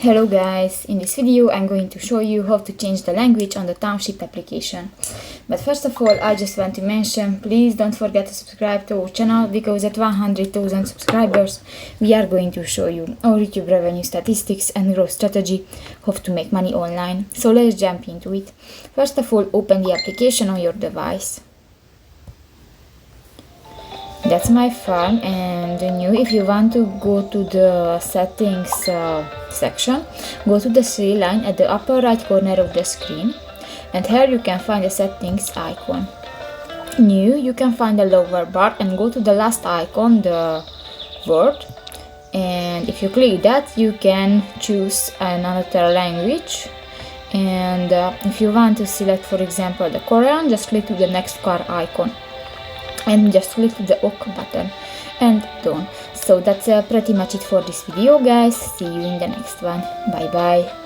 Hello guys, in this video I'm going to show you how to change the language on the Township application. But first of all, I just want to mention, please don't forget to subscribe to our channel, because at 100,000 subscribers we are going to show you our YouTube revenue statistics and growth strategy, how to make money online. So let's jump into it. First of all, open the application on your device. That's my phone, and if you want to go to the settings section, go to the three line at the upper right corner of the screen, and here you can find the settings icon. You can find the lower bar and go to the last icon, the word, and if you click that you can choose another language. And if you want to select, for example, the Korean, just click to the next car icon and just click the OK button and done. So that's pretty much it for this video, guys. See you in the next one. Bye bye.